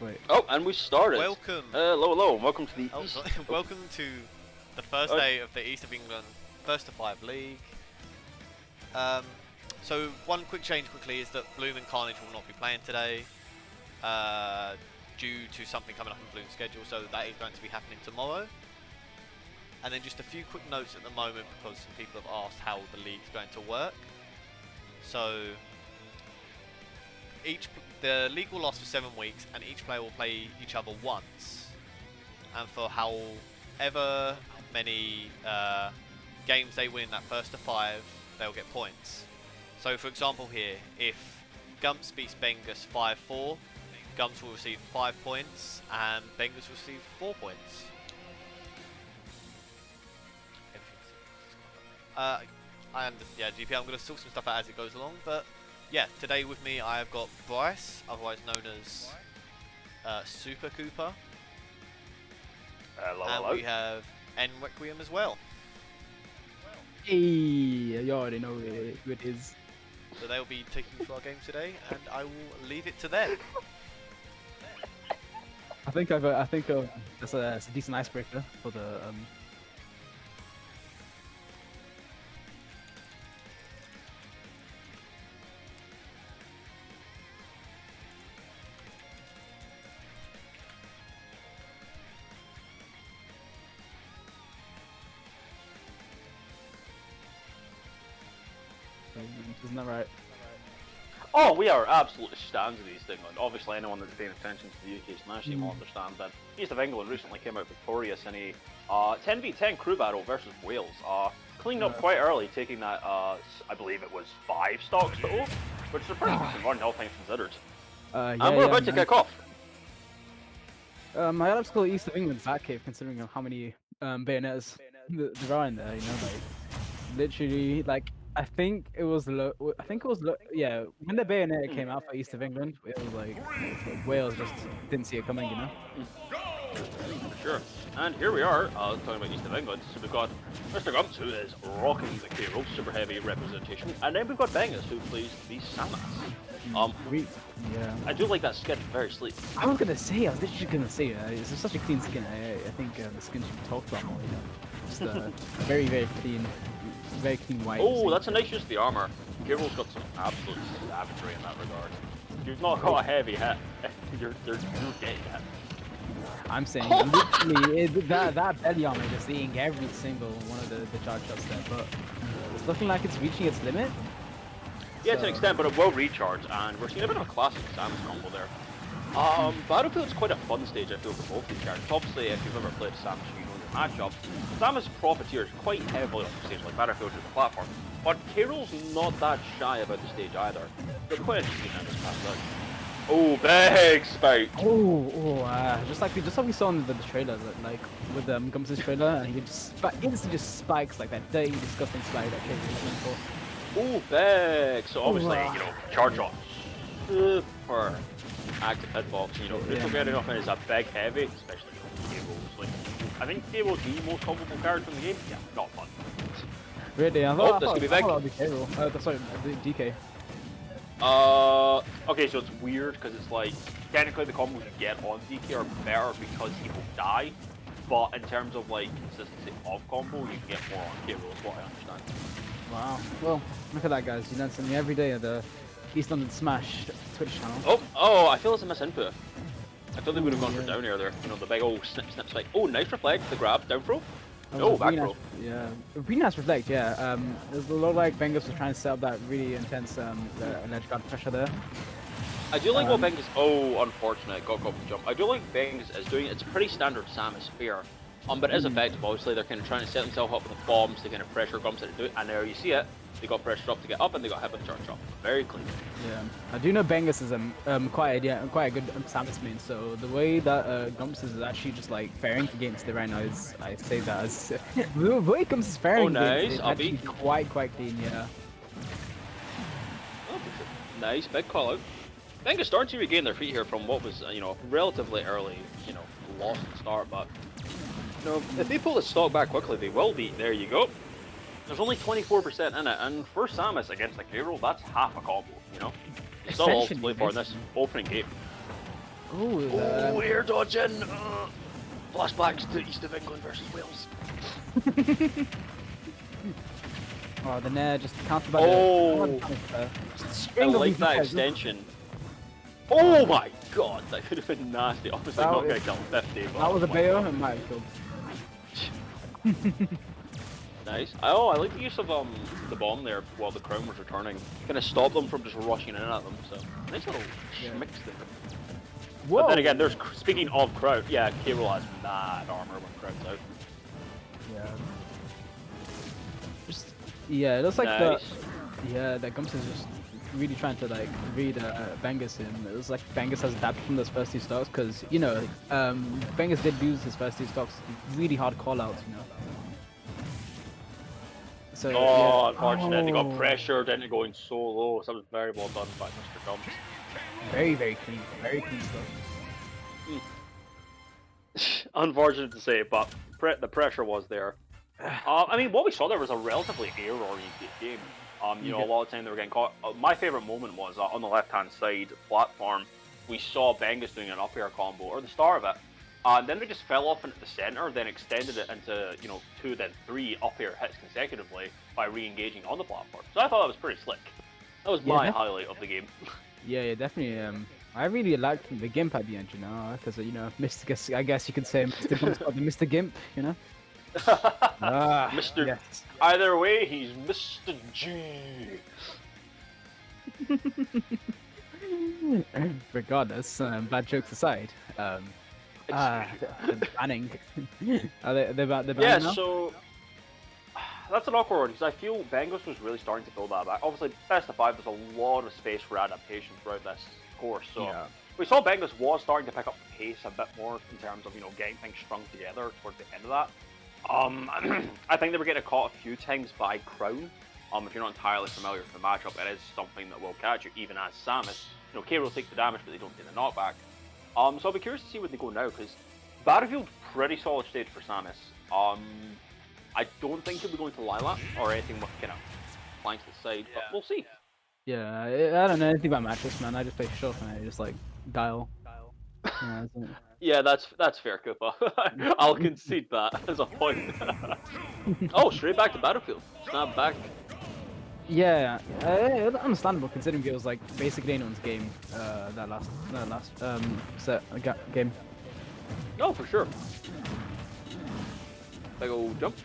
Wait. Oh, and we started. Welcome. Hello, and welcome to the Oh, East. sorry. Welcome to the first day of the East of England first to 5 league. So one quick change quickly is that Bloom and Carnage will not be playing today due to something coming up in Bloom's schedule, so that is going to be happening tomorrow. And then just a few quick notes at the moment because some people have asked how the league's going to work. So the league will last for 7 weeks, and each player will play each other once. And for however many games they win that first to 5, they'll get points. So for example here, if Gumps beats Bengus 5-4, Gumps will receive 5 points, and Bengus will receive 4 points. Yeah, GP, I'm going to sort some stuff out as it goes along, but yeah, today with me I have got Bryce, otherwise known as Super Cooper. Hello. We have N Requiem as well. Hey, you already know who it is. So they'll be taking you through our game today, and I will leave it to them. I think that's a decent icebreaker for the Isn't that right? Oh, we are absolutely stands of these things. Obviously, anyone that's paying attention to the UK Smash team will understand that East of England recently came out victorious in a 10v10 crew battle versus Wales. Cleaned up quite early, taking that, I believe it was 5 stocks total, which is a pretty decent run, all things considered. And we're about to kick off. I like to call it East of England Batcave, considering how many bayonets there are in there. You know, like literally, like. I think it was yeah. When the bayonet came out for East of England, it was like Wales just didn't see it coming, you know. For sure. And here we are, talking about East of England. So we've got Mr. Gumps, who is rocking the K-Roll, super heavy representation, and then we've got Bengus, who plays the Samus. Yeah. I do like that skin, very sleek. I was literally gonna say, it's such a clean skin. I think the skin should be talked about more, you know. Just very, very clean. Very clean white. Oh, that's a nice use of the armor. K-Roll's got some absolute savagery in that regard. If you've not got a heavy hit, you're getting hit. I'm saying, literally, that belly armor is seeing every single one of the charge shots there, but it's looking like it's reaching its limit. Yeah, to an extent, but it will recharge, and we're seeing a bit of a classic Samus combo there. Battlefield's quite a fun stage, I feel, for both these characters. Obviously, if you've ever played Samus, you know your matchups. Samus profiteers quite heavily off the stage, like Battlefield is a platform, but K-Roll's not that shy about the stage either. They're quite interesting in this past out. Oh, big spike! Just like we saw in the trailer, like with Gumps' trailer, and he just instantly just spikes like that dirty, disgusting spike that K-Roll is going for. Oh, big! So obviously, you know, charge off. Super active hitbox, you know, neutral getting off is a big heavy, especially, you know, K-Roll's like, I think K-Roll's the most comfortable character in the game. Yeah, not fun. Really? I thought this could be big. That'll be K-Roll. Sorry, DK. Okay, so it's weird because it's like, technically the combos you get on DK are better because he will die, but in terms of like consistency of combo, you can get more on K-Roll, is what I understand. Wow. Well, look at that, guys. You learn something every day at the East London Smash Twitch channel. Oh, I feel it's a misinput. I thought they would have gone for down air there. You know, the big old snip spike. Oh, nice reflect, the grab, down throw. No, back throw. Yeah, really nice reflect, yeah. There's a lot like Bengus was trying to set up that really intense ledge guard pressure there. I do like what Bengus, oh, unfortunate, got caught with the jump. I do like Bengus is doing, it's a pretty standard Samus fare. But it is effective, obviously. They're kind of trying to set themselves up with the bombs to kind of pressure Gumps into it, and there you see it. They got pressure up to get up, and they got hit with charge up. Very clean. Yeah, I do know Bengus is quite a good Samus main. So the way that Gumps is actually just like faring against it right now is, I say that as the way Gumps is faring against it, actually quite clean. Yeah. Oh, for sure. Nice, big call out. Bengus starting to regain their feet here from what was, you know, relatively early, you know, lost at the start, but. You know, if they pull the stock back quickly, they will be. There you go. There's only 24% in it, and for Samus against the K-Roll, that's half a combo, you know? Still all to play for in this opening game. Oh, air dodging! Flashbacks to East of England versus Wales. oh, the Nair just countered by Oh! the I string of like these that guys. extension. Oh my god, that could have been nasty. Obviously That not was- gonna kill 50, but That was a oh my bail, God. it might have killed. Nice. Oh, I like the use of the bomb there while the crown was returning. Kind of stop them from just rushing in at them. So nice little mix there. Whoa! But then again, there's speaking of crown, yeah, K. Rool has mad armor when crown's out. Yeah. Just it looks like Nice. that Gumps is just really trying to like read Bengus in. It looks like Bengus has adapted from those first two stocks because you know Bengus did lose his first two stocks, really hard call outs, you know. So Oh, yeah. unfortunate. They got Oh. pressured into going so low. So that was very well done by Mr. Gumps. Very clean stuff. Unfortunate to say, but the pressure was there. I mean, what we saw there was a relatively air-oriented game. You know, a lot of time they were getting caught. My favorite moment was on the left-hand side platform. We saw Bengus doing an up-air combo, or the start of it. And then they just fell off into the center, then extended it into, you know, 2 then 3 up-air hits consecutively by re-engaging on the platform. So I thought that was pretty slick. That was my highlight of the game. Yeah, definitely. I really liked the Gimp at the end, you know, because you know, Mr. I guess you could say Mr. Gump's got the Mr. Gimp, you know. Mr. Yes. Either way, he's Mr. G. Regardless, bad jokes aside, the banning. Are they banning Yeah, now? so that's an awkward one because I feel Bengus was really starting to build that back. Obviously, best of 5, there's a lot of space for adaptation throughout this course. So Yeah. we saw Bengus was starting to pick up the pace a bit more in terms of, you know, getting things strung together towards the end of that. I think they were getting caught a few times by Crown. If you're not entirely familiar with the matchup, it is something that will catch you, even as Samus. You know, K. Rool takes the damage, but they don't take the knockback. So I'll be curious to see where they go now, because Battlefield, pretty solid stage for Samus. I don't think he'll be going to Lilac or anything with kind of flanks to the side, but we'll see. Yeah, I don't know anything about matches, man. I just play shot and I just like dial. Yeah, Yeah, that's fair, Koopa. I'll concede that as a point. Oh, straight back to Battlefield. Snap back. yeah, understandable considering it was like basically anyone's game. That last game. Oh, for sure. Big old jump.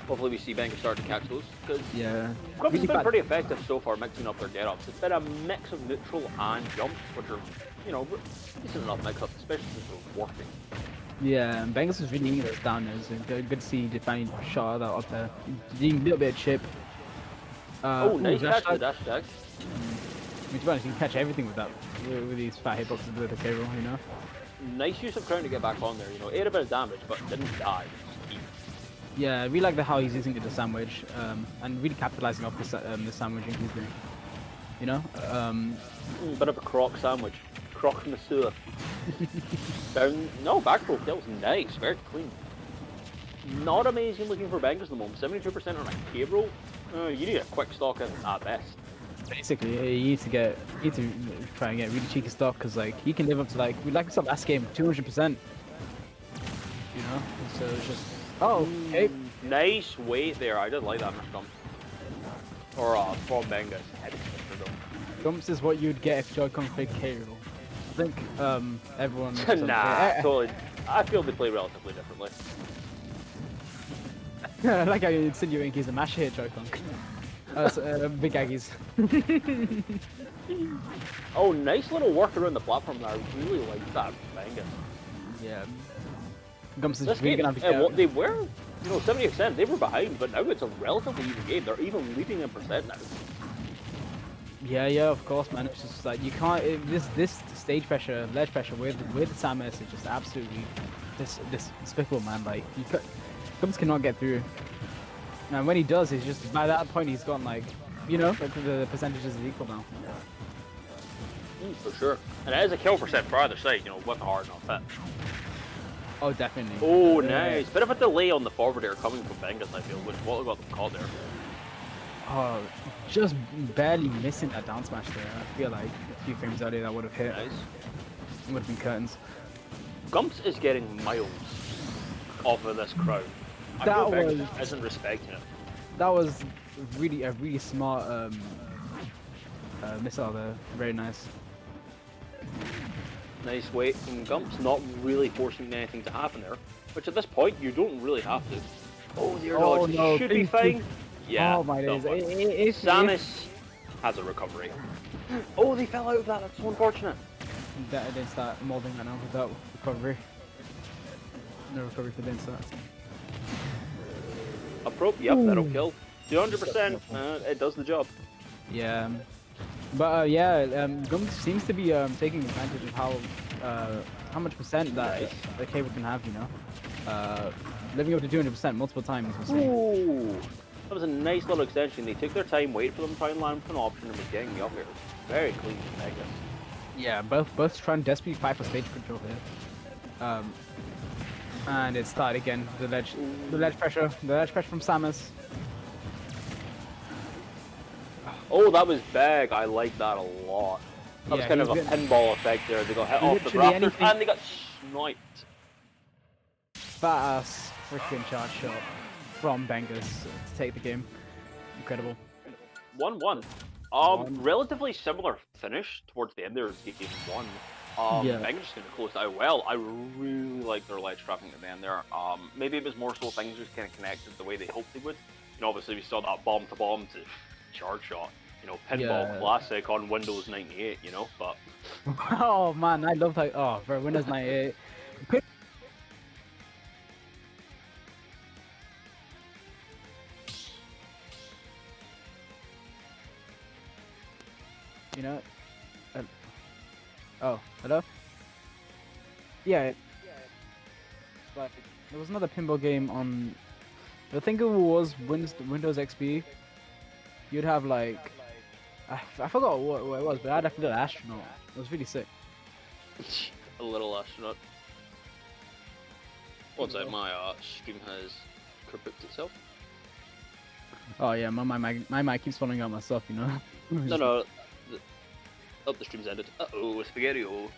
Hopefully we see Bengus start to catch those, because Yeah. Gumps Really has been bad. pretty effective so far mixing up their get-ups. It's been a mix of neutral and jumps, which are, you know, decent enough mix-ups, especially since they're working. Yeah, and Bengus was really needing those downers. And good to see Define shot that up there. Needing a little bit of chip. Oh, nice dash catch the tag. dash tag. I mean, to be honest, you can catch everything with that, with these fat hitboxes with the K roll, you know. Nice use of Crown to get back on there, you know, ate a bit of damage, but didn't die. Just keep. Yeah, I really like how he's using it as a sandwich, and really capitalizing off the sandwiching he's doing. You know, Bit of a croc sandwich. Croc in the sewer. Down, no, back throw kills, nice, very clean. Not amazing looking for Bengus at the moment, 72% on a K roll. You need a quick stock at best. basically, you need to try and get really cheeky stock because like he can live up to like we like we saw last game 200%. You know, so it's just okay. Nice weight there, I did like that Mr. Gumps. Or from Bengus. Gumps is what you'd get if Joy-Con played K roll. I think everyone. Nah, totally. I feel they play relatively differently. I like how you're insinuating he's a mash hit Joy-Con. Big Aggies. Oh, nice little work around the platform there. I really like that Bengus. Yeah. Gumps is This really game, gonna have to well, they were, you know, 70%. They were behind, but now it's a relatively even game. They're even leading in percent now. Yeah, of course, man. It's just like you can't. This stage pressure, ledge pressure with Samus is just absolutely this despicable, man. Like Gumps cannot get through. And when he does, he's just by that point he's gone like, you know, the percentages is equal now. For sure. And it is a kill percent for either side, you know, with a hard enough hit. Oh, definitely. Oh, nice. Bit of a delay on the forward air coming from Bengus, I feel, which what got them caught there. Oh, just barely missing that down smash there. I feel like a few frames earlier that would have hit. Nice. would have been curtains. Gumps is getting miles off of this crowd. I That feel Bengus was- isn't respecting it. That was really a really smart missile there. Very nice. Nice wait from Gumps, not really forcing anything to happen there. Which at this point, you don't really have to. Oh, the air Oh, dodge no, should be thank you. fine. Yeah, Oh my no days. fun. If Samus has a recovery. Oh, they fell out of that. That's so unfortunate. that didn't start molding right now without recovery. No recovery for the start. Yep, that'll kill. 200%. It does the job. Yeah. But Gumps seems to be taking advantage of how much percent that the cable can have, you know. Living up to 200% multiple times. we're seeing. Ooh, that was a nice little extension. They took their time, waited for them to try and land with an option, and was getting the up here. Very clean from Bengus. Yeah, both trying desperately fight for stage control here. And it started again. The ledge pressure from Samus. Oh, that was big. I like that a lot. That was Yeah, kind of a he's pinball effect there. They got hit off the Literally rafters anything- and they got sniped. Fat ass freaking charge shot from Bengus to take the game. Incredible. 1-1. One. Relatively similar finish towards the end there as game 1. Yeah. Bengus just going to close out well. I really like their ledge trapping at the end there. Maybe it was more so things just kind of connected the way they hoped they would. You know, obviously we saw that bomb to charge shot. You know, pinball Yeah. classic on Windows 98, you know, but Oh man, I love that. Oh, for Windows 98. You know? Oh, hello? Yeah. Like, there was another pinball game on. I think it was Windows XP. You'd have like. I forgot what it was, but I had like a little astronaut. It was really sick. a little astronaut. What's that? My stream has corrupted itself. Oh yeah, my mic keeps falling out myself, you know. No. The stream's ended. Uh-oh, spaghetti-o.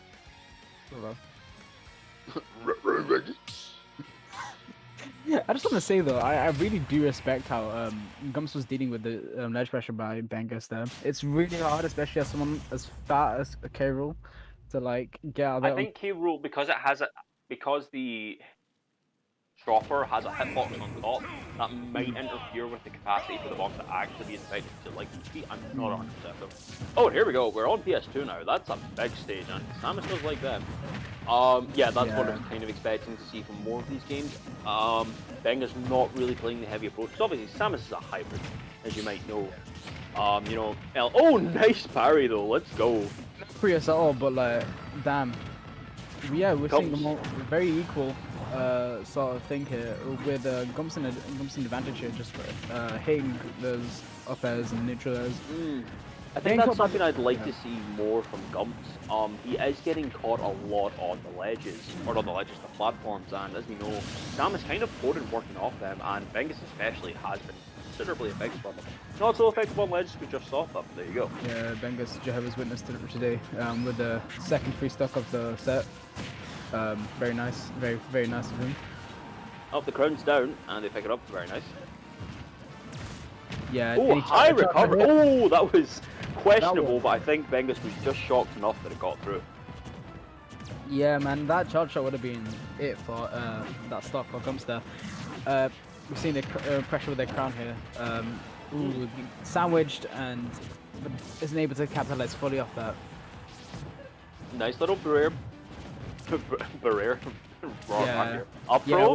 I just want to say though, I really do respect how Gumps was dealing with the ledge pressure by Bengus there. It's really hard, especially as someone as fat as a K-Rool, to like get out of there. I think K-Rool, because because the chopper has a hitbox on top, that might interfere with the capacity for the box to actually be infected to like feet. I'm not 100% though. Oh, here we go. We're on PS2 now. That's a big stage, and Samus does like that. Yeah, that's what I was kind of expecting to see from more of these games. Bengus not really playing the heavy approach. So obviously, Samus is a hybrid, as you might know. You know, oh, nice parry though. Let's go. Not for us at all, but like, damn. Yeah, we're seeing Gumps. a very equal sort of thing here with Gumps in advantage here, just hitting those up airs and neutral airs. I think that's something I'd like to see more from Gumps. He is getting caught a lot on the ledges, or not the ledges, the platforms, and as we know, Sam is kind of poor in working off them, and Bengus especially has been considerably effective on them. Not so effective on ledges, we just saw them. There you go. Yeah, Bengus Jehovah's Witness today with the second free stock of the set. Very nice, very nice of him. Oh, the crown's down, and they pick it up. Very nice. Yeah. Oh, high recovery. Oh, that was questionable, but I think Bengus was just shocked enough that it got through. Yeah, man, that charge shot would have been it for that stock for Gumps there. We've seen the pressure with their crown here. Ooh, sandwiched and isn't able to capitalize fully off that. Nice little barrier. Barrier. Wrong Yeah. here. Up throw?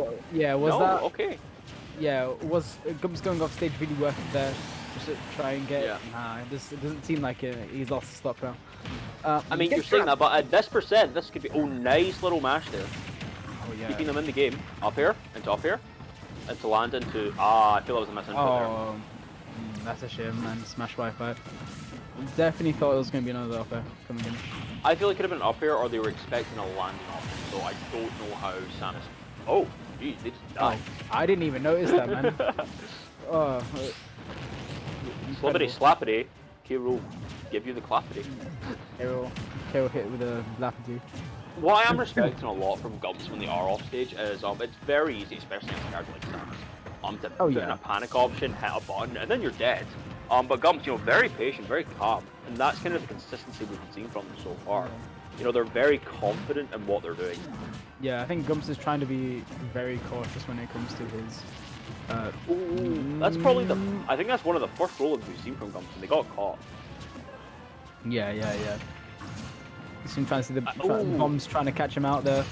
Was no? that? Okay. Yeah, was Gumps going off stage really worth it there? Just to try and get. Yeah. Nah, it doesn't seem like he's lost the stock now. I mean, you're saying that, but at this percent, this could be. Oh, nice little mash there. Oh yeah. Keeping them in the game. Up here, into up here, into land, into. Ah, I feel that was a misinput there. Oh, that's a shame, man. Smash Wi-Fi. Definitely thought it was going to be another up there coming in. I feel it could have been up here, or they were expecting a landing option, so I don't know how Samus. Oh, geez, they just died. I didn't even notice that, man. Oh. Slippity slappity, K-Rool give you the clappity. K.O. hit with a Lappity. what I am respecting a lot from Gumps when they are off stage is it's very easy, especially on a character like Samus, to Oh put in yeah. a panic option, hit a button, and then you're dead. But Gumps, very patient, very calm, and that's kind of the consistency we've been seeing from them so far. They're very confident in what they're doing. Yeah, I think Gumps is trying to be very cautious when it comes to his. That's probably I think that's one of the first roll-ins we've seen from Gumps, and they got caught. Yeah. So I'm trying to see the bombs trying to catch him out there.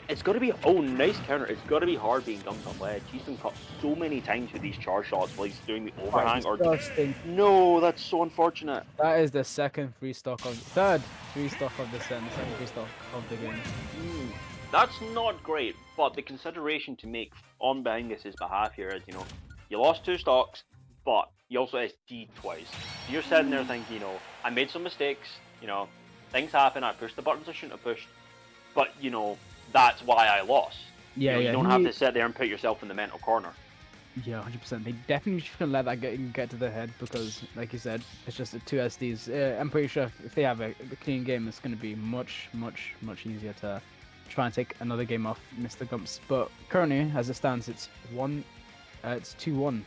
It's got to be nice counter. It's got to be hard being Gumps on ledge. He's been caught so many times with these charge shots while he's doing the overhang. No, that's so unfortunate. That is the third free stock of the second free stock of the game. That's not great, but the consideration to make on Bengus' behalf here is, you lost 2 stocks, but you also SD'd twice. So you're sitting there thinking, I made some mistakes, things happen, I pushed the buttons I shouldn't have pushed, but, that's why I lost. Yeah, you don't have to sit there and put yourself in the mental corner. Yeah, 100%. They definitely shouldn't let that get to the head because, like you said, it's just 2 SDs. I'm pretty sure if they have a clean game, it's going to be much easier to try and take another game off Mr. Gumps. But currently, as it stands, it's 2-1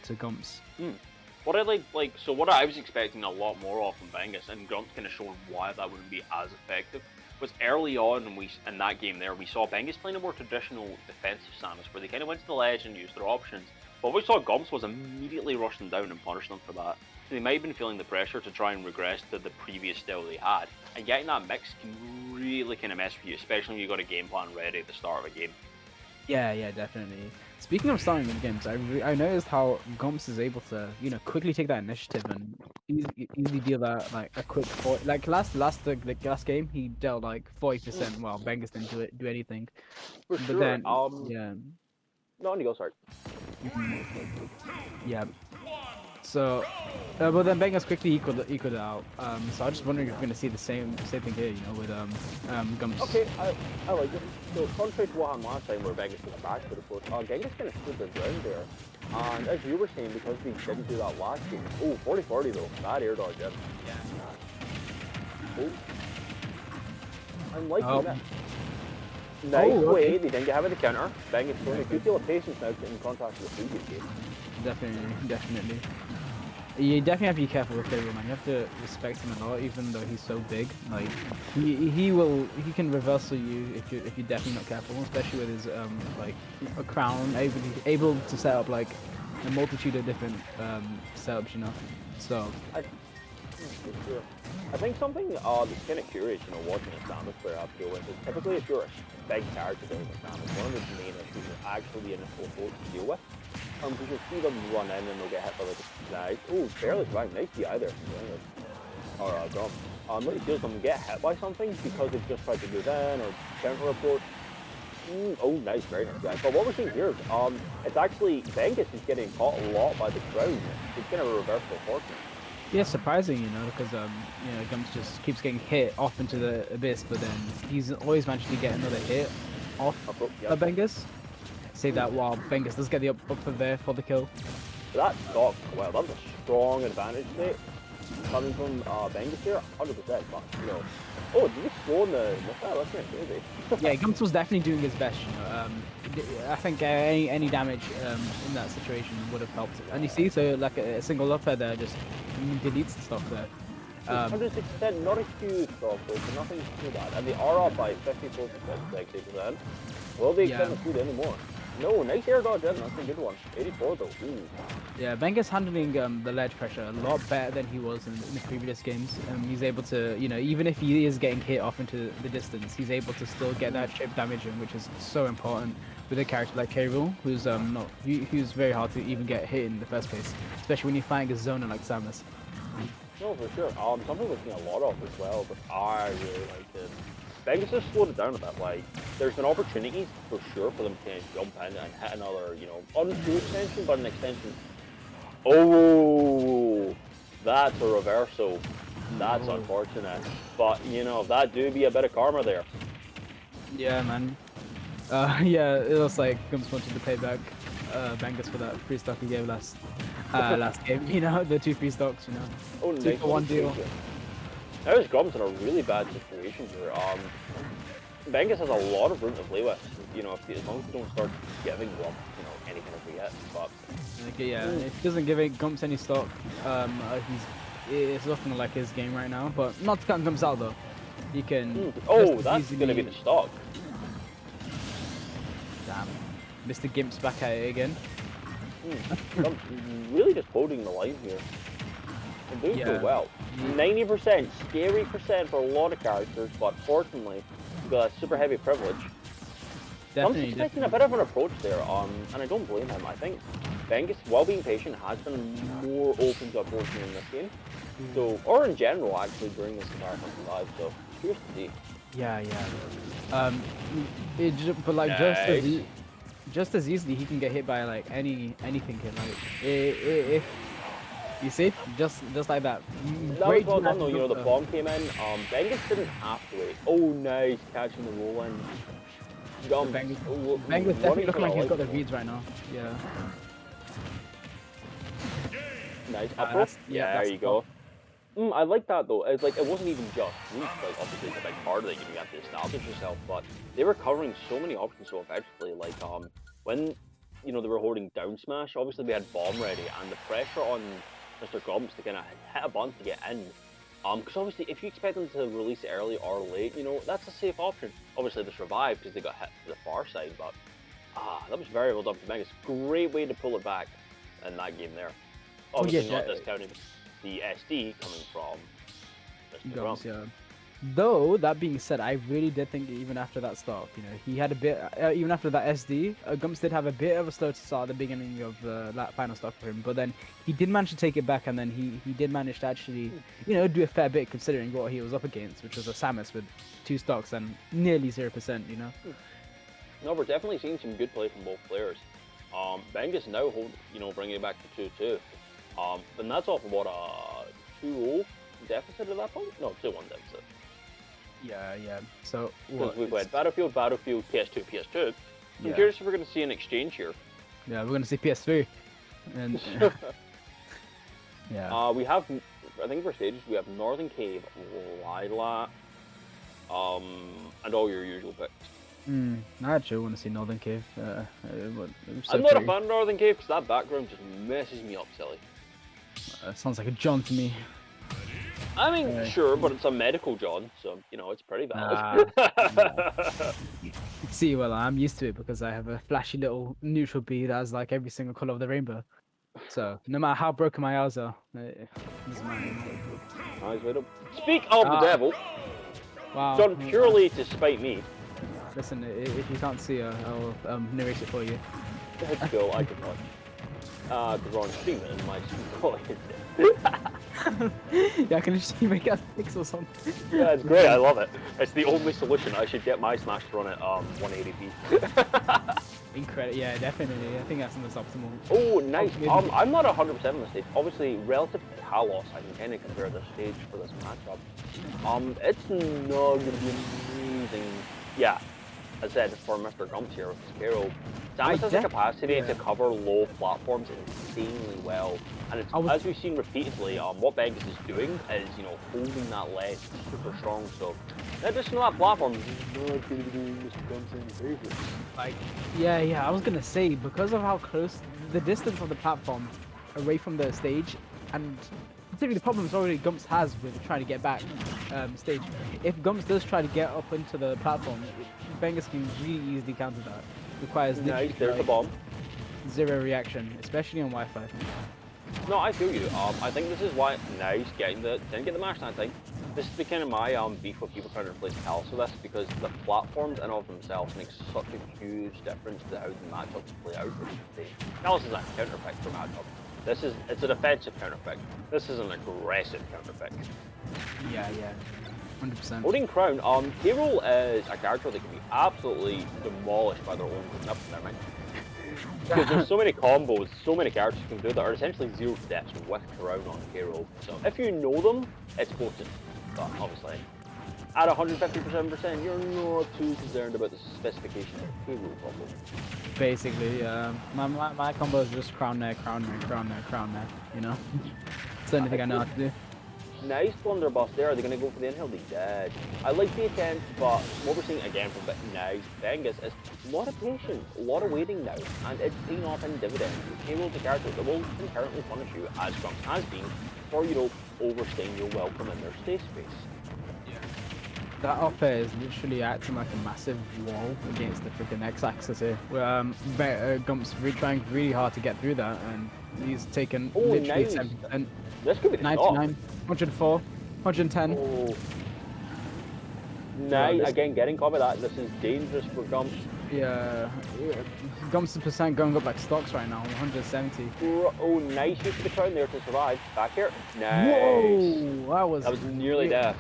to Gumps. What I so what I was expecting a lot more of from Bengus, and Grunt's kind of showing why that wouldn't be as effective, was early on in that game there, we saw Bengus playing a more traditional defensive Samus, where they kind of went to the ledge and used their options. But what we saw Gumps was immediately rush them down and punish them for that. So they might have been feeling the pressure to try and regress to the previous style they had, and getting that mix can really kind of mess with you, especially when you got a game plan ready at the start of a game. Yeah, definitely. Speaking of starting with games, I noticed how Gumps is able to, quickly take that initiative and easily deal that a quick last game he dealt 40% while Bengus didn't do anything. For but sure. Then yeah. No, on you go, sorry. Yeah. So, but then Bengus quickly equaled it out. So I was just wondering if we're going to see the same thing here, with Gumps. Okay, I like it. So contrary to what happened last time where Bengus took a back to the post, Genghis kind of stood their ground there. And as you were saying, because we didn't do that last game, 40-40 though, bad air dodge in. Yeah. I'm liking that. Nice way, they didn't get hit with the counter. Bengus showing a good deal of patience now in contrast to the previous game. Definitely. You definitely have to be careful with Gabriel, man. You have to respect him a lot, even though he's so big. He can reversal you if you're definitely not careful, especially with his a crown, able to set up a multitude of different setups, So. I think something that's kind of curious, watching a Samus player have to deal with is typically if you're a big character like Samus, one of the main issues is actually an initial to deal with. Because you'll see them run in and they'll get hit by nice. Barely survived. Nice DI there. Or Gump. What you see is them get hit by something because they've just tried to move in or counter report. Nice, very nice DI. But what we're seeing here is it's actually Bengus is getting caught a lot by the crowd. It's kind of a reversible fortune. Yeah, surprising, because Gumps just keeps getting hit off into the abyss, but then he's always managed to get another hit off Bengus. Say that while Bengus does get the up for there for the kill. So that stock, that was a strong advantage state coming from Bengus here, 100%. But did he slow in the missile? That's kind of crazy. Yeah, Gumps was definitely doing his best. I think any damage in that situation would have helped. And you see, so a single up there just deletes the stock there. 106%, not a huge stock though, so nothing too bad. And they are up by 54%, 60%. Will they extend the food anymore? No, nice air dodge, that's a good one. 84 though. Yeah, Bengus handling the ledge pressure a lot better than he was in the previous games. He's able to, even if he is getting hit off into the distance, he's able to still get that chip damage in, which is so important with a character like K-Rool, who's who's very hard to even get hit in the first place, especially when you're fighting a zoner like Samus. No, for sure. Something we've seen a lot of as well, but I really like it. Bengus has slowed it down a bit. There's been opportunities for sure for them to jump in and hit another, untrue extension, but an extension. That's a reversal. That's unfortunate. But, that do be a bit of karma there. Yeah, man. It looks like Gumps wanted to pay back Bengus for that free stock he gave last game. The 2 free stocks, 2 nice. for 1 deal. Now his Gumps in a really bad situation here. Bengus has a lot of room to play with. You know, as long as you don't start giving Gumps, you know, any kind of react. But Okay, yeah, if he doesn't give it Gumps any stock, it's looking like his game right now. But not to count Gumps out though. He can. oh, that's gonna be the stock. Damn, Mr. Gimp's back at it again. I'm really just holding the line here. I'm doing so well. 90%, scary percent for a lot of characters, but fortunately, we've got a super heavy privilege. Definitely. I'm taking a bit of an approach there, and I don't blame him. I think Bengus, while being patient, has been more open to approaching in this game. So, or in general, actually, during this entire hunting live. So, curious to see. Yeah. But like just as easily, he can get hit by like anything. Like if you see, just like that. That was well done though. You know, the bomb came in. Bengus didn't have to wait. Oh, nice catching the roll in. Bengus definitely looking like he's got the reads right now. Yeah. Nice. There you go. I like that though. It's like it wasn't even just reach. Like obviously it's a big part of it. You have to establish yourself, but they were covering so many options so effectively. Like when they were holding down smash, obviously we had bomb ready, and the pressure on Mr. Gumps to kind of hit a button to get in. Because obviously if you expect them to release it early or late, that's a safe option. Obviously they survived because they got hit to the far side, but that was very well done from Bengus. Great way to pull it back in that game there. Obviously not discounting the SD coming from Mr. Gumps. Yeah. Though that being said, I really did think even after that start, he had a bit. Even after that SD, Gumps did have a bit of a slow start at the beginning of that final stock for him. But then he did manage to take it back, and then he did manage to actually, do a fair bit considering what he was up against, which was a Samus with 2 stocks and nearly 0%. No, we're definitely seeing some good play from both players. Bengus now bringing it back to 2-2. And that's off of what a 2-0 deficit at that point. No, 2-1 deficit. Yeah. So because we've had Battlefield, PS2, PS2. I'm curious if we're going to see an exchange here. Yeah, we're going to see PS3. And yeah. We have, I think for stages, we have Northern Cave, Lila, and all your usual picks. I actually want to see Northern Cave. I'm not a fan of Northern Cave because that background just messes me up, silly. Sounds like a John to me. I mean, sure, but it's a medical John, so, it's pretty valid. See, well, I'm used to it because I have a flashy little neutral bee that has like every single color of the rainbow. So, no matter how broken my eyes are, it doesn't matter. Speak of the devil, done purely to spite me. Listen, if you can't see, I'll narrate it for you. Let's go, I can watch. The wrong stream and my stream yeah, I can just make it fix or something. Yeah, it's great, I love it. It's the only solution. I should get my Smash to run at 180p. Incredible, yeah, definitely. I think that's the most optimal. Oh, nice. I'm not 100% on the stage. Obviously, relative to Talos, I can kind of compare the stage for this matchup. It's not going to be amazing. Yeah, as I said, for Mr. Gumps here with his Carol, Samus has the capacity to cover low platforms insanely well. And it's, as we've seen repeatedly, what Bengus is doing is, holding that ledge super strong. So, in addition to that platform, he's not going to be doing Mr. Gumps any favors. Like, yeah, I was going to say, because of how close, the distance of the platform away from the stage, and considering the problems already Gumps has with trying to get back stage, if Gumps does try to get up into the platform, Bengus can really easily counter that. Requires nice, there's the bomb. 0 reaction, especially on Wi-Fi. No, I feel you. I think this is why nice didn't get the match that thing. This is the kind of my beef with people trying to replace Talos with this, because the platforms in of themselves make such a huge difference to how the matchups play out for the stage. Talos is a counter pick for matchup. It's a defensive counter pick. This is an aggressive counter pick. Yeah. 100%. Holding Crown, K-Roll is a character that can be absolutely demolished by their own never mind. Because there's so many combos, so many characters you can do that are essentially 0 steps with Crown on K-Roll. So if you know them, it's potent. But obviously, at 150%, you're not too concerned about the specifications of K-Roll combo. Basically, my combo is just Crown there, Crown there, Crown there, Crown there, It's the only thing I know how to do. Nice blunderbuss there. Are they going to go for the inhale? They did. I like the attempt, but what we're seeing again from nice Bengus is a lot of patience, a lot of waiting now, and it's paying off in dividends. You will the character that will inherently punish you, as Gumps has been, for, you know, overstaying your welcome in their stay space. That up air is literally acting like a massive wall against the freaking X-axis here. Gumps trying really hard to get through that, and he's taken literally nice. 70%. This could be the 99, stop. 104, 110. Oh. Nice. Again, getting caught by that. This is dangerous for Gumps. Yeah. Gumps' percent going up like stocks right now, 170. Oh, nice use of the crown there to survive. Back here. Nice. Whoa! That was nearly there.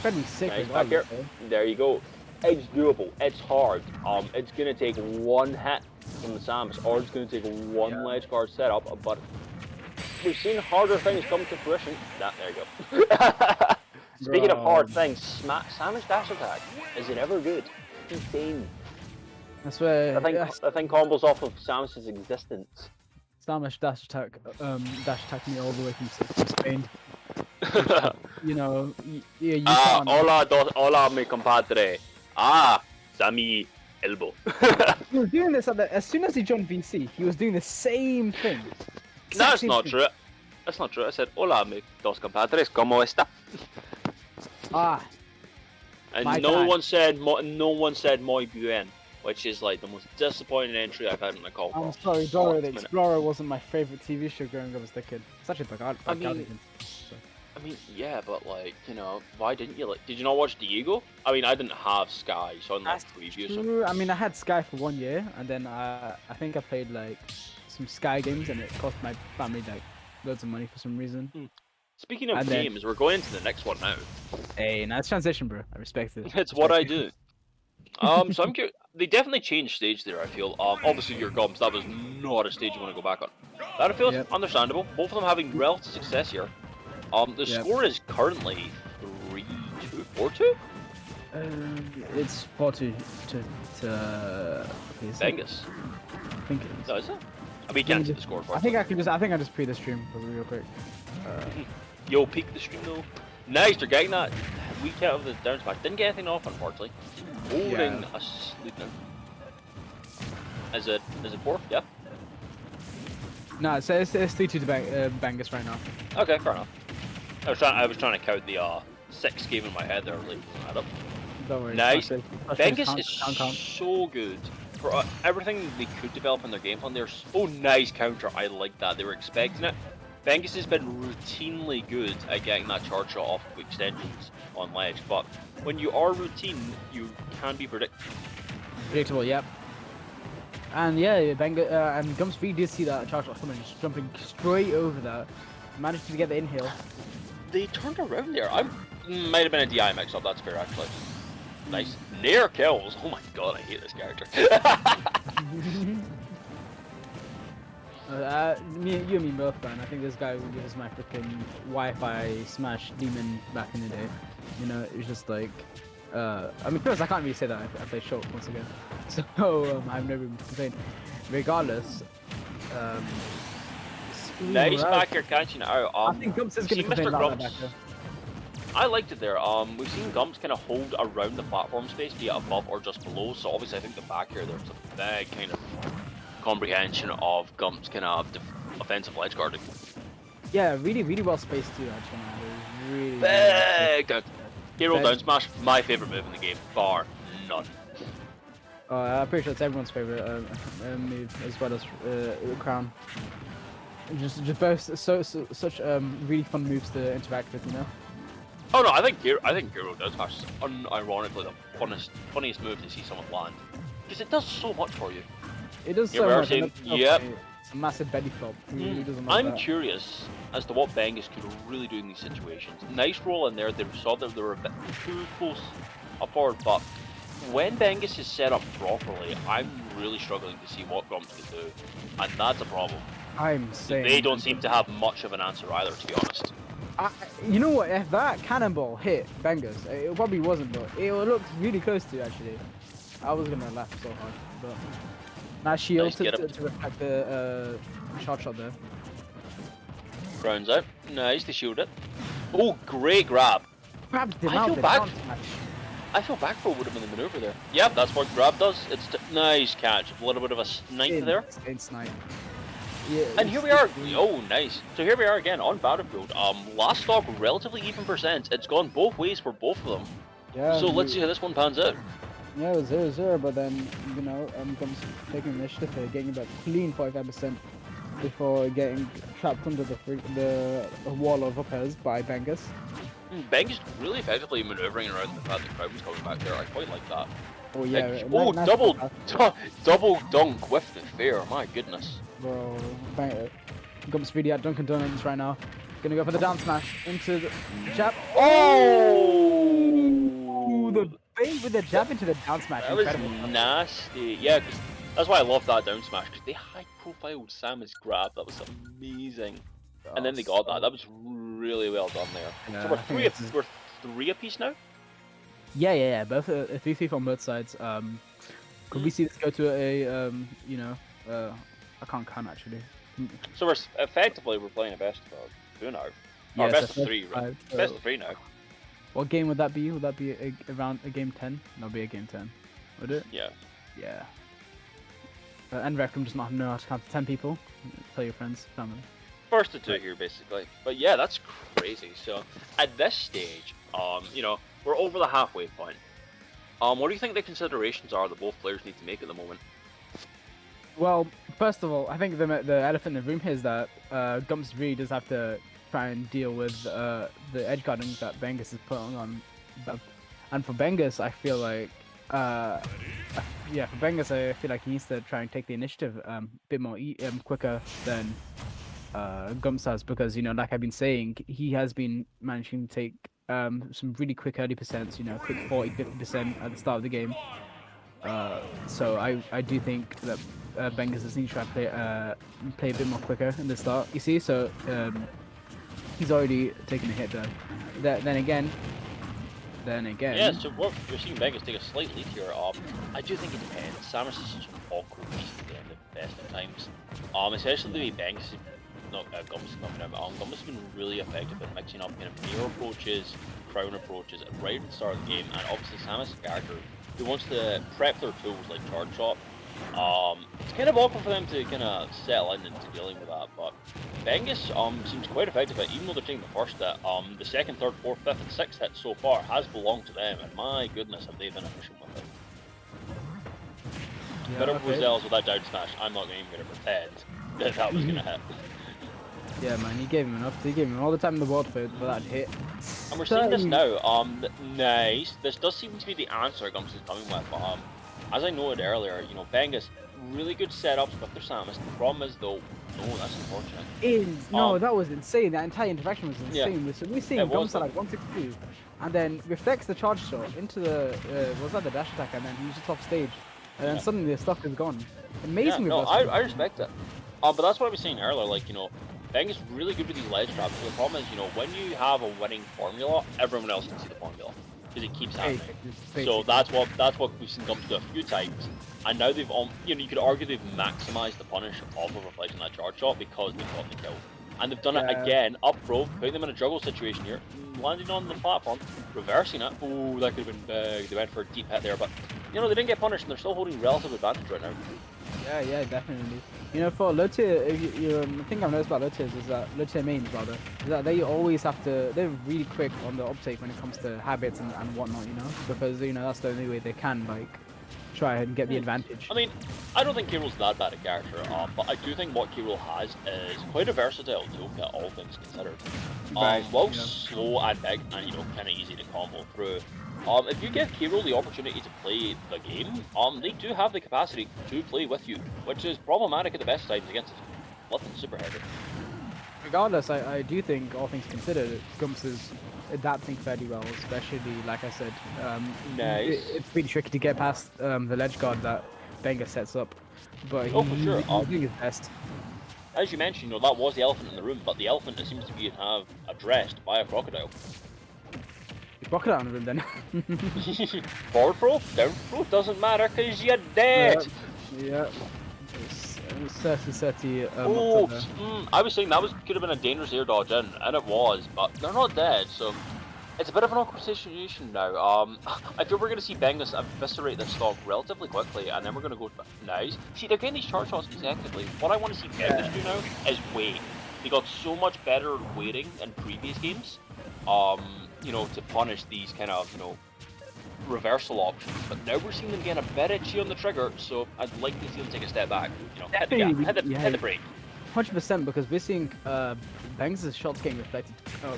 Pretty sick. Nice. Back here. There you go. It's doable. It's hard. It's gonna take one hit from the Samus, or it's gonna take one ledge guard setup, but we've seen harder things come to fruition. There you go. Speaking of hard things, Samus dash attack. Is it ever good? Insane. That's where I think combos off of Samus's existence. Samus dash attack me all the way from Spain. You know, yeah, you can't. Hola, mi compadre. Sammy elbow. He was doing this as soon as he joined VC. He was doing the same thing. That's not true. That's not true. I said, hola, mi dos compadres, ¿cómo está? And no one said muy bien, which is like the most disappointing entry I've had in a call. I'm sorry, Dora the Explorer wasn't my favorite TV show growing up as a kid. It's actually I mean, yeah, but like, you know, why didn't you did you not watch Diego? I mean, I didn't have Sky, so I didn't have previews. True. I mean, I had Sky for 1 year, and then I think I played like some Sky games, and it cost my family like loads of money for some reason. Speaking of games, we're going into the next one now. Hey, nice transition, bro. I respect it. It's what I do. So I'm curious. They definitely changed stage there, I feel. Obviously, your Gumps, that was not a stage you want to go back on. Battlefield, understandable. Both of them having relative success here. The score is currently 3-2, 4-2? It's 4-2 to Bengus. I think it is. No, is it? We can't see the score. I think I just pre the stream real quick. Yo, peek the stream though. Nice, they're getting that weak out of the down smash. Didn't get anything off, unfortunately. Holding a sleep now. Is it 4? Yeah. No, it's 3-2 to Bengus right now. Okay, fair enough. I was trying to count the 6 game in my head there, like add up. Don't worry. Nice. Bengus is so good for everything they could develop in their game plan. Oh, nice counter. I like that. They were expecting it. Bengus has been routinely good at getting that charge shot off of extensions on ledge, but when you are routine, you can be predictable. Yep. And yeah, and Gumps really did see that charge shot coming, just jumping straight over that. Managed to get the inhale. They turned around there. Might have been a DI mix up. That's fair, actually. Nice. Near kills. Oh my god, I hate this character. You and me both, man. I think this guy was my freaking Wi-Fi smash demon back in the day. You know, it was just like, I mean, first I can't really say that I play short once again, so I've never been complained. Regardless, nice back here catching it out. I think Gumps is gonna complain about that back there. I liked it there. We've seen Gumps kind of hold around the platform space, be it above or just below. So obviously, I think the back here there's a big kind of comprehension of Gumps kind of offensive ledge guarding. Yeah, really well spaced too. Actually, really big down. Hero down smash, my favorite move in the game, bar none. I'm pretty sure it's everyone's favorite move as well as Crown. Just both such really fun moves to interact with, you know. Oh no, I think Hero down smash is unironically the funniest move to see someone land, because it does so much for you. It does so much. Yep. It's a massive belly flop. Really I'm curious as to what Bengus could really do in these situations. Nice roll in there. They saw that they were a bit too close up forward, but when Bengus is set up properly, I'm really struggling to see what Gumps can do, and that's a problem. I'm saying they don't seem to have much of an answer either, to be honest. You know what? If that cannonball hit Bengus, it probably wasn't, but it looked really close to actually. I was gonna laugh so hard, but now shield to reflect the shot there. Grounds out. Nice, they shield it. Oh, great grab. Grabbed him I out feel the bad. down smash. I feel back throw would have been the maneuver there. Yep, that's what grab does. It's nice catch. A little bit of a snipe there. Insane snipe. Yeah, And here we are. Oh, nice. So here we are again on Battlefield. Last stock, relatively even percent. It's gone both ways for both of them. Yeah, So let's see how this one pans out. Yeah, it was 0-0, but then, you know, Gumps taking initiative here, getting about clean 45% before getting trapped under the wall of uppers by Bengus. Bengus really effectively maneuvering around the fact the crowd was coming back there. I quite like that. Oh yeah, Oh, nice double, pass. double dunk with the fair. My goodness. Bro, Gumps really at Dunkin' Donuts right now. Gonna go for the down smash into the jab. Oh! The bait with the jab into the down smash. That was Incredible. nasty. Yeah, 'cause that's why I love that down smash, because they high-profiled Samus grab. That was amazing. And then they got that. That was really well done there. Yeah, So I we're think we're three apiece now. Yeah. Both 3-3 on both sides. Could we see this go to a you know, I can't count actually. So we're effectively playing a best of two now. Or Yeah, best so of three, right? Best of three now. What game would that be? Would that be around a game 10? That'll be a game 10. Would it? Yeah. Yeah. And Rectum does not know how to count to 10 people. Tell your friends, family. First to two here, basically. But yeah, that's crazy. So at this stage, you know, we're over the halfway point. What do you think the considerations are that both players need to make at the moment? Well, first of all, I think the elephant in the room here is that Gumps really does have to try and deal with the edge guarding that Bengus is putting on. And for Bengus, I feel like, yeah, for Bengus, I feel like he needs to try and take the initiative a bit more quicker than Gumps has, because, you know, like I've been saying, he has been managing to take some really quick early percents, you know, quick 40-50% at the start of the game. So I do think that Bengus does need to try and play a bit more quicker in the start. You see, so he's already taken a hit there. Then again. Yeah, so what you're seeing Bengus take a slight lead here. I do think it depends. Samus is such an awkward beast at the end of the best of times. Especially the way Bengus, Gumps is coming out. Gumps has been really effective at mixing up kind of mirror approaches, crown approaches right at the start of the game, and obviously Samus is a character who wants to prep their tools like charge shot. It's kind of awkward for them to kind of settle in into dealing with that, but Bengus seems quite effective at it, even though they're taking the first hit. The second, third, fourth, fifth, and sixth hit so far has belonged to them, and my goodness, have they been efficient with it. Yeah, Better okay. Roselle's with that down smash. I'm not even going to pretend that that was going to hit. Yeah, man, he gave him enough. He gave him all the time in the world for that hit. And we're seeing this now. Nice. This does seem to be the answer Gumps is coming with. As I noted earlier, you know, Bengus, really good setups with their Samus. The problem is, though, no, that's unfortunate. No, that was insane. That entire interaction was Yeah, insane. So we're seeing Gumps at like 162, and then reflects the charge shot into the was that the dash attack, and then he's just off stage, and then suddenly the stuff is gone. Amazing. Yeah, no, reversal. I respect it. But that's what I was saying earlier. Like, you know, Bengus is really good with these ledge traps. So the problem is, you know, when you have a winning formula, everyone else can see the formula because it keeps happening. So that's what we've seen Gumps do a few times, and now they've you know, you could argue they've maximised the punish off of reflecting that charge shot because they've got the kill, and they've done it again up pro, putting them in a juggle situation here, landing on the platform, reversing it. Oh, that could have been big. They went for a deep hit there, but you know, they didn't get punished, and they're still holding relative advantage right now. Yeah, definitely. You know, for low tier, the thing I've noticed about low tiers is that low tier mains rather, is that they always have to. They're really quick on the uptake when it comes to habits and whatnot. You know, because you know that's the only way they can like try and get the advantage. I mean, I don't think K-Rool's that bad a character, but I do think what K-Rool has is quite a versatile toolkit, all things considered. While slow and big and, you know, kind of easy to combo through, if you give K-Rool the opportunity to play the game, they do have the capacity to play with you, which is problematic at the best times against flipping super heavy. Regardless, I do think, all things considered, Gumps is adapting fairly well, especially, like I said, Nice. it's really tricky to get past the ledge guard that Bengus sets up, but Oh, for sure. he's doing his best. As you mentioned, you know, that was the elephant in the room, but the elephant that seems to be have addressed by a crocodile. You block it out in the room then. Forward throw, down throw, doesn't matter because you're dead. Yeah. It was 30-30 Oh, October. I was saying that could have been a dangerous air dodge in, and it was, but they're not dead, so it's a bit of an awkward situation now. I feel we're going to see Bengus eviscerate this stock relatively quickly, and then we're going to go nice. See, they're getting these charge shots consecutively. What I want to see Bengus do now is wait. They got so much better at waiting in previous games, you know, to punish these kind of, you know, reversal options, but now we're seeing them getting a bit itchy on the trigger, so I'd like to see them take a step back. You know, hit the gas, hit the brake. 100%, because we're seeing Bangs' shots getting reflected a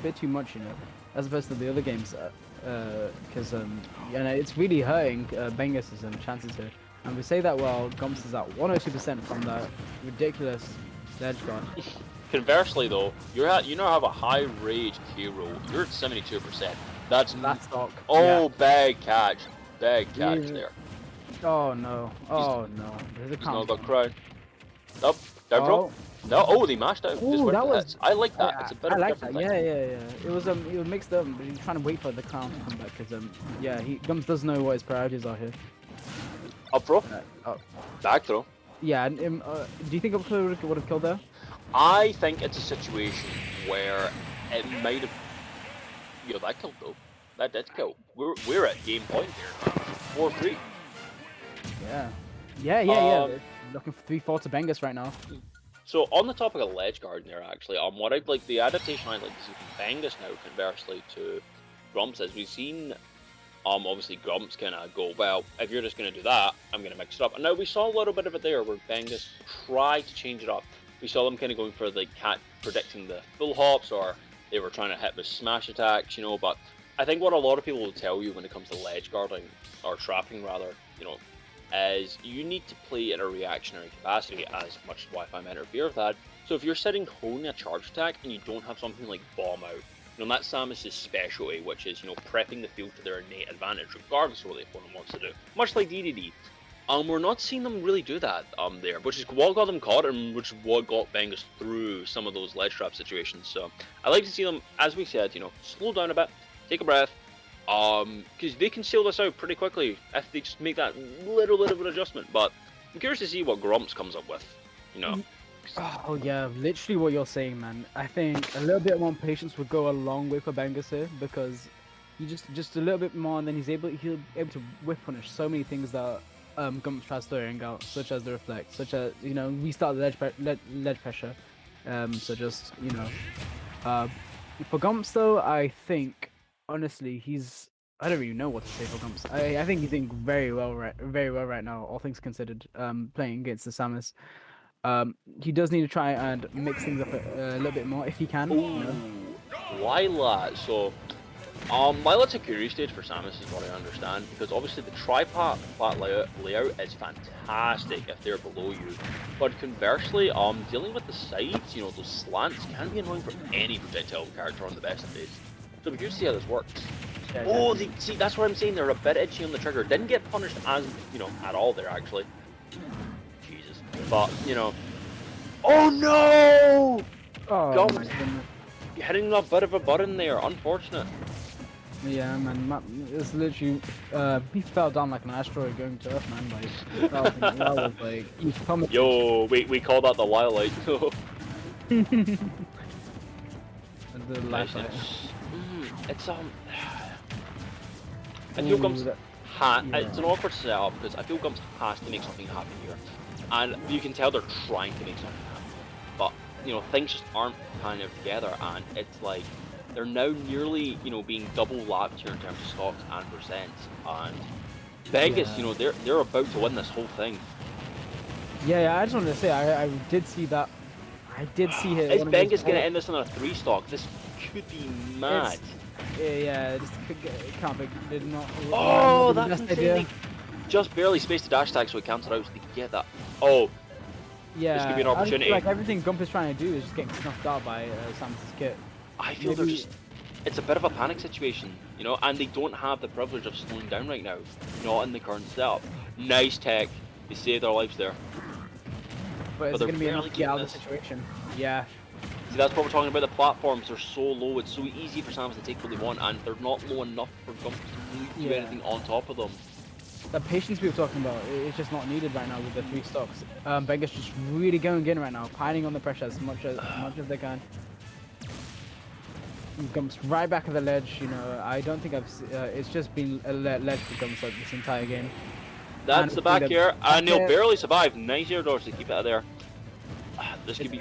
bit too much, you know, as opposed to the other games, because you know, it's really hurting Bengus' chances here. And we say that while Gumps is at 102% from that ridiculous ledge guard. Conversely, though, you now have a high rage hero. You're at 72%. That's stock. Oh, big catch there. Oh no! Oh no! There's a He's not counter. got crown. Up, down throw. No, oh, they mashed out. Ooh, that was. I like that. It's a bit of a different thing. Yeah. It was mixed up, but he's trying to wait for the crown to come back because yeah, Gums does know what his priorities are here. Up throw. Back throw. Yeah, and do you think up throw would have killed there? I think it's a situation where it might have. Yo, that killed though. That did kill. We're at game point here. 4-3. Yeah. Looking for 3-4 to Bengus right now. So on the topic of ledge guarding there, actually, what I'd like the adaptation I'd like to see from Bengus now, conversely to Grumps, is we've seen obviously Grumps kind of go, well, if you're just going to do that, I'm going to mix it up. And now we saw a little bit of it there where Bengus tried to change it up. We saw them kind of going for the cat predicting the full hops, or they were trying to hit with smash attacks, you know. But I think what a lot of people will tell you when it comes to ledge guarding, or trapping rather, you know, is you need to play in a reactionary capacity, as much as Wi-Fi might interfere with that. So if you're sitting holding a charge attack and you don't have something like bomb out, you know, that's Samus's specialty, which is, you know, prepping the field to their innate advantage, regardless of what the opponent wants to do. Much like DDD. We're not seeing them really do that there, which is what got them caught and which is what got Bengus through some of those ledge trap situations. So I like to see them, as we said, you know, slow down a bit, take a breath, because they can seal this out pretty quickly if they just make that little bit of an adjustment. But I'm curious to see what Grumps comes up with, you know. Oh yeah, literally what you're saying, man. I think a little bit more patience would go a long way for Bengus here, because he just a little bit more, and then he'll be able to whip punish so many things that Gumps tries throwing out, such as the reflect, such as, you know, restart the ledge pressure. So just, you know, for Gumps though, I think honestly I don't really know what to say for Gumps. I think he's doing very well right now, all things considered. Playing against the Samus. He does need to try and mix things up a little bit more if he can. Ooh, you know? Lylat. So, Lylat's a curious stage for Samus, is what I understand, because obviously the tri-plat layout is fantastic if they're below you, but conversely, dealing with the sides, you know, those slants can be annoying for any projectile character on the best of days. So we're curious to see how this works. Yeah, oh, see, that's what I'm saying. They're a bit itchy on the trigger. Didn't get punished as, you know, at all there actually. Jesus, but you know. Oh no! Oh, Gumps hitting a bit of a button there. Unfortunate. yeah, man, it's literally he fell down like an asteroid going to Earth, man. Like that was like he plummeted. Yo, we call that the Lylat. The life It's I feel Gumps it's an awkward setup because I feel Gumps has to make something happen here, and you can tell they're trying to make something happen, but you know, things just aren't kind of together, and it's like they're now nearly, you know, being double lapped here in terms of stocks and percents, and Bengus, you know, they're about to win this whole thing. Yeah, I just wanted to say I did see that. I did see him. Is Bengus gonna end this on a 3 stock? This could be mad. Yeah, just can't be. Did not. Oh, that's insane. Just barely spaced the dash attack, so it cancelled out, so they get that. Oh. Yeah. This could be an opportunity. Like everything Gump is trying to do is just getting snuffed out by Samus's kit. I feel they're just. It's a bit of a panic situation, you know, and they don't have the privilege of slowing down right now. Not in the current setup. Nice tech. They saved their lives there. But it's going to be enough to get out of the situation. Yeah. See, that's what we're talking about. The platforms are so low. It's so easy for Samus to take what they want, and they're not low enough for Gumps to really do anything on top of them. the patience we were talking about, it's just not needed right now with the 3 stocks. Bengus just really going in right now, piling on the pressure as much as they can. Gumps right back at the ledge. You know, I don't think it's just been a ledge for Gumps like this entire game. That's the back here, and he'll barely survive. Nice air dodge to keep it out of there. This could be.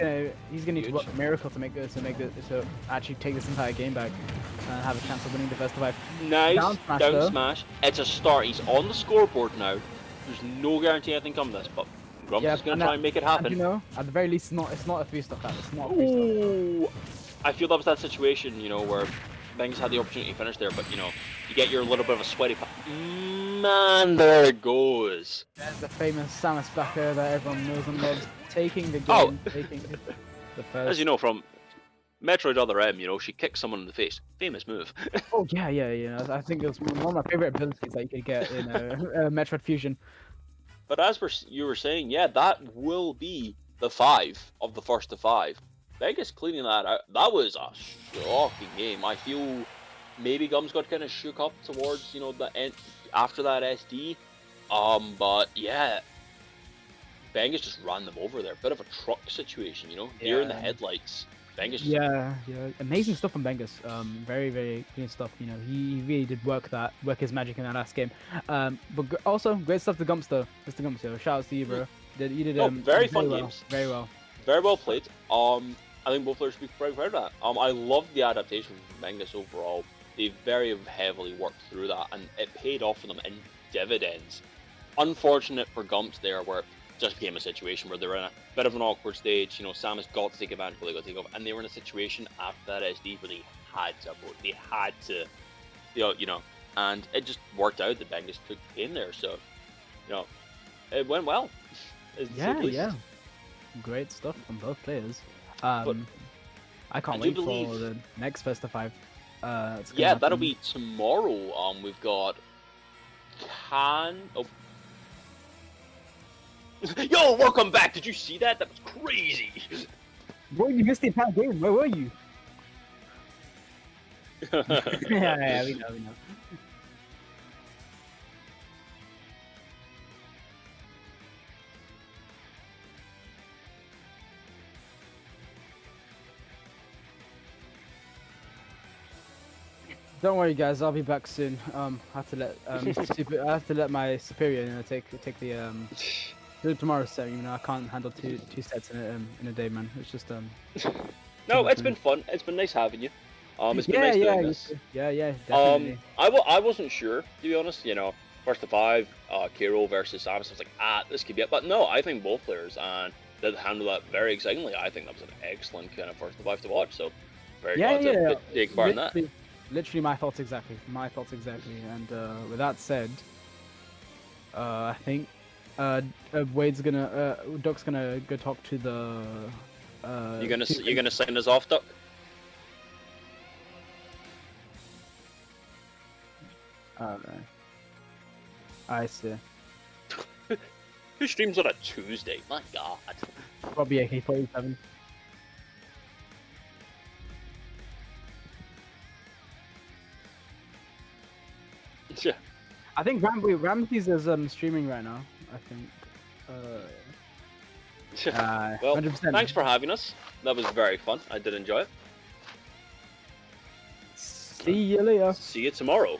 He's gonna need to work a miracle to actually take this entire game back and have a chance of winning the best of 5. Nice down smash, smash. It's a start. He's on the scoreboard now. There's no guarantee anything comes this, but Grumps is gonna try and make it happen. And, you know, at the very least, it's not a 3-stock. It's not a 3-stock. I feel that was that situation, you know, where Bengus had the opportunity to finish there, but you know, you get your little bit of a sweaty. Man, there it goes. There's the famous Samus backer that everyone knows and loves, taking the game, taking the first. As you know from Metroid Other M, you know, she kicks someone in the face. Famous move. Oh yeah. I think it was one of my favorite abilities that you could get in Metroid Fusion. But as you were saying, yeah, that will be the 5 of the first to 5. Bengus cleaning that out. That was a shocking game. I feel maybe Gums got kind of shook up towards, you know, the end after that SD. But yeah, Bengus just ran them over there. Bit of a truck situation, you know, deer in the headlights. Bengus. Yeah, amazing stuff from Bengus. Very, very good stuff. You know, he really did work his magic in that last game. But also great stuff to Gumps though, Mr. Gumps. Yo, shout out to you, bro. You did very fun games. Very well. Very well played. I think both players should be very proud of that. I love the adaptation from Bengus overall. They very heavily worked through that, and it paid off for them in dividends. Unfortunate for Gumps there, where it just became a situation where they were in a bit of an awkward stage. You know, Samus got to take advantage, but they got to take off, and they were in a situation after that SD where they had to vote. They had to, you know, and it just worked out that Bengus took in there. So, you know, it went well. Yeah. Great stuff from both players. I can't wait for the next Festa 5. Yeah, that'll be tomorrow. We've got Yo, welcome back. Did you see that? That was crazy. Boy, you missed the entire game. Where were you? yeah, we know. Don't worry, guys. I'll be back soon. I have to let my superior, you know, take the do tomorrow's set. You know, I can't handle two sets in a day, man. It's just No, it's been fun. It's been nice having you. It's been nice doing this. Yeah, definitely. I wasn't sure, to be honest. You know, first to 5, Kiro versus Samus. I was like, this could be it. But no, I think both players did handle that very excitingly. I think that was an excellent kind of first to 5 to watch. So very glad to take part in that. Literally my thoughts exactly. And with that said, I think Duck's gonna go talk to the. You're gonna sign us off, Duck? Alright. I see. Who streams on a Tuesday? My God. Probably AK-47. Yeah. I think Ramses is streaming right now. I think. Well, 100%. Thanks for having us. That was very fun. I did enjoy it. See you later. See you tomorrow.